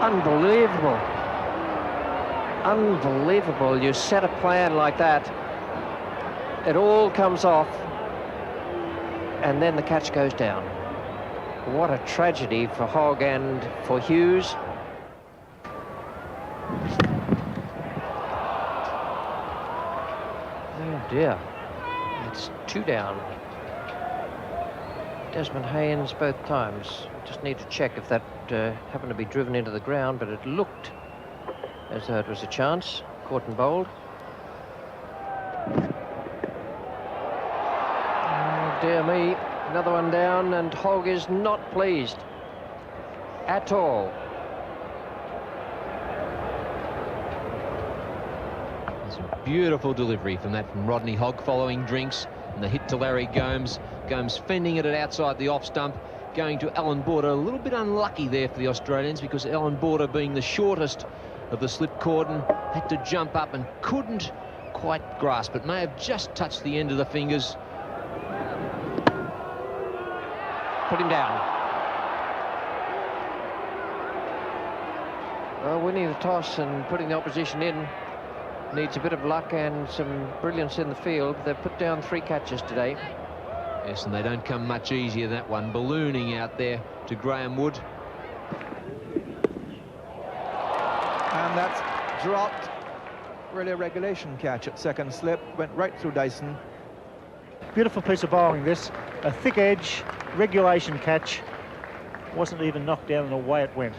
Unbelievable. Unbelievable. You set a plan like that, it all comes off, and then the catch goes down. What a tragedy for Hogg and for Hughes. Oh dear, it's 2 down. Desmond Haynes both times. Just need to check if that happened to be driven into the ground, but it looked as though it was a chance. Caught and bowled. Oh dear me, another one down, and Hogg is not pleased at all. It's a beautiful delivery from Rodney Hogg, following drinks, and the hit to Larry Gomes. Gomes fending it outside the off stump, going to Alan Border. A little bit unlucky there for the Australians, because Alan Border, being the shortest of the slip cordon, had to jump up and couldn't quite grasp it. May have just touched the end of the fingers. Put him down. Well, winning the toss and putting the opposition in needs a bit of luck and some brilliance in the field. They've put down 3 catches today. Yes, and they don't come much easier, that one. Ballooning out there to Graham Wood. And that's dropped. Really a regulation catch at second slip. Went right through Dyson. Beautiful piece of bowling, this. A thick edge, regulation catch. Wasn't even knocked down, and away it went.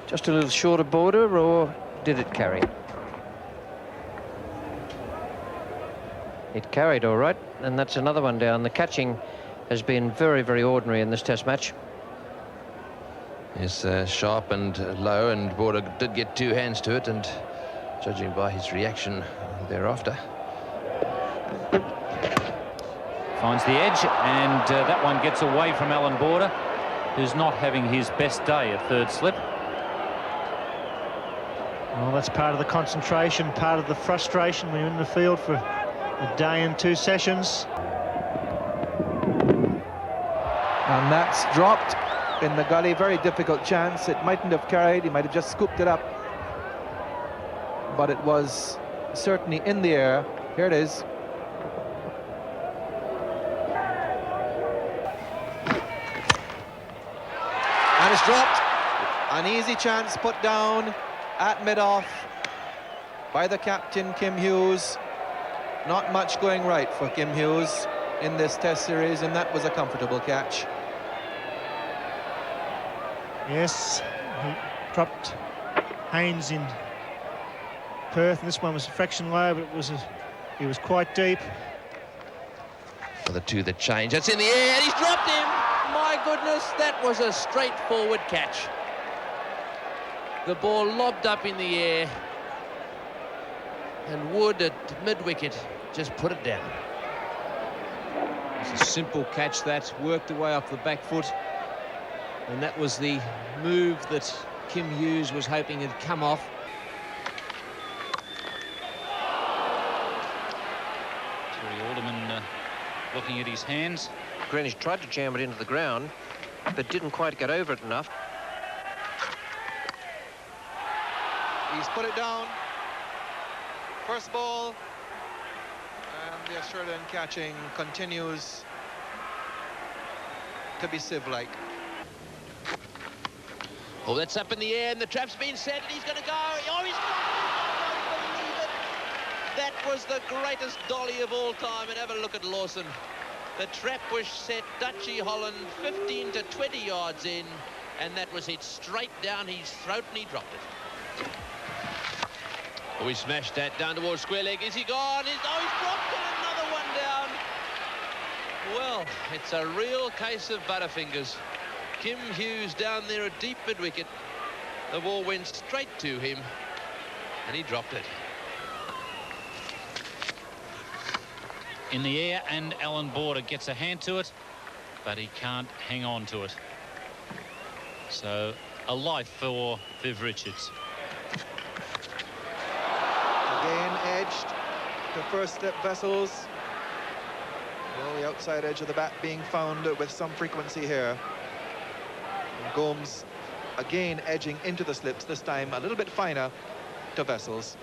Just a little shorter border, or did it carry? It carried all right, and that's another one down. The catching has been very, very ordinary in this Test match. Yes, sharp and low, and Border did get 2 hands to it, and judging by his reaction thereafter. Finds the edge, and that one gets away from Alan Border, who's not having his best day at third slip. Well, that's part of the concentration, part of the frustration when you're in the field for a day and 2 sessions. And that's dropped in the gully. Very difficult chance. It mightn't have carried. He might have just scooped it up. But it was certainly in the air. Here it is. And it's dropped. An easy chance put down at mid-off by the captain, Kim Hughes. Not much going right for Kim Hughes in this Test series, and that was a comfortable catch. Yes, he dropped Haynes in Perth, and this one was a fraction low, but he was quite deep. For the 2 that change, it's in the air, and he's dropped him. My goodness, that was a straightforward catch. The ball lobbed up in the air, and Wood at mid-wicket just put it down. It's a simple catch that worked away off the back foot, and that was the move that Kim Hughes was hoping had come off. Terry Alderman looking at his hands. Greenwich tried to jam it into the ground, but didn't quite get over it enough. He's put it down. First ball. And the Australian catching continues to be sieve-like. Oh, that's up in the air, and the trap's been set, and he's going to go. Oh, he's got it! I don't believe it. That was the greatest dolly of all time, and have a look at Lawson. The trap was set, Dutchy Holland, 15 to 20 yards in, and that was hit straight down his throat, and he dropped it. Oh, he smashed that down towards square leg. Is he gone? He's dropped it. Another one down. Well, it's a real case of butterfingers. Kim Hughes down there at deep mid-wicket. The ball went straight to him, and he dropped it. In the air, and Alan Border gets a hand to it, but he can't hang on to it. So, a life for Viv Richards. Again edged to first slip vessels. Well, the outside edge of the bat being found with some frequency here. And Gomes again edging into the slips, this time a little bit finer to Vessels.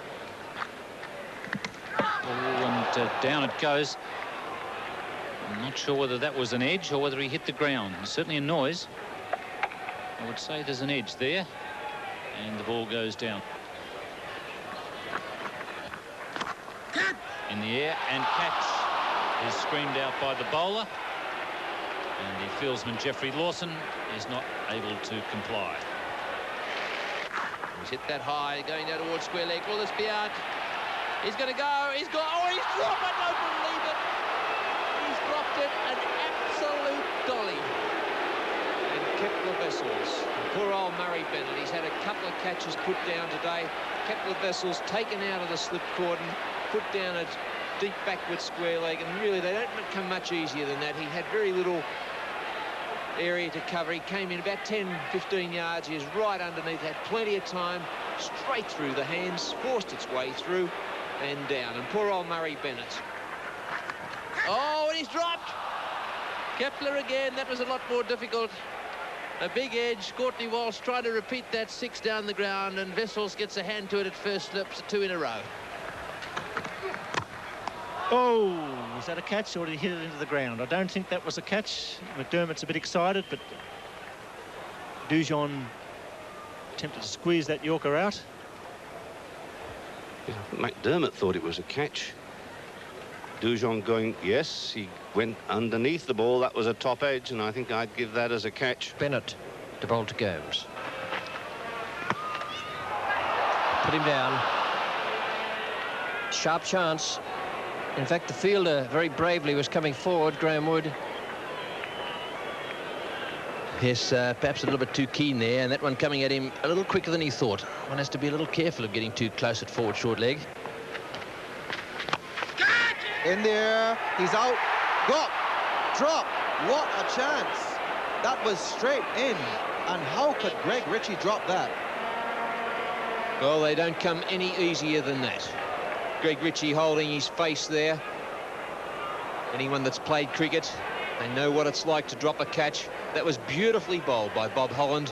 And down it goes. I'm not sure whether that was an edge or whether he hit the ground. It's certainly a noise. I would say there's an edge there. And the ball goes down. In the air, and catch is screamed out by the bowler. And the fieldsman, Geoffrey Lawson, is not able to comply. He's hit that high, going down towards square leg. Will this be out? He's going to go. He's got. Oh, he's dropped it. Don't believe it. He's dropped it. An absolute dolly. And Kepler Vessels. Poor old Murray Bennett. He's had a couple of catches put down today. Kepler Vessels taken out of the slip cordon, put down a deep backward square leg, and really they don't come much easier than that. He had very little area to cover. He came in about 10-15 yards. He was right underneath, had plenty of time, straight through the hands, forced its way through and down. And poor old Murray Bennett. Oh, and he's dropped. Kepler again. That was a lot more difficult. A big edge. Courtney Walsh trying to repeat that 6 down the ground, and Vessels gets a hand to it at first slips, 2 in a row. Oh, was that a catch or did he hit it into the ground? I don't think that was a catch. McDermott's a bit excited, but Dujon attempted to squeeze that Yorker out. McDermott thought it was a catch. Dujon going, yes, he went underneath the ball. That was a top edge, and I think I'd give that as a catch. Bennett to bowl to Gomes. Put him down. Sharp chance. In fact, the fielder very bravely was coming forward, Graham Wood. Yes, perhaps a little bit too keen there, and that one coming at him a little quicker than he thought. One has to be a little careful of getting too close at forward short leg. In there, he's out. Got, drop. What a chance. That was straight in. And how could Greg Ritchie drop that? Well, they don't come any easier than that. Greg Ritchie holding his face there. Anyone that's played cricket, they know what it's like to drop a catch. That was beautifully bowled by Bob Holland.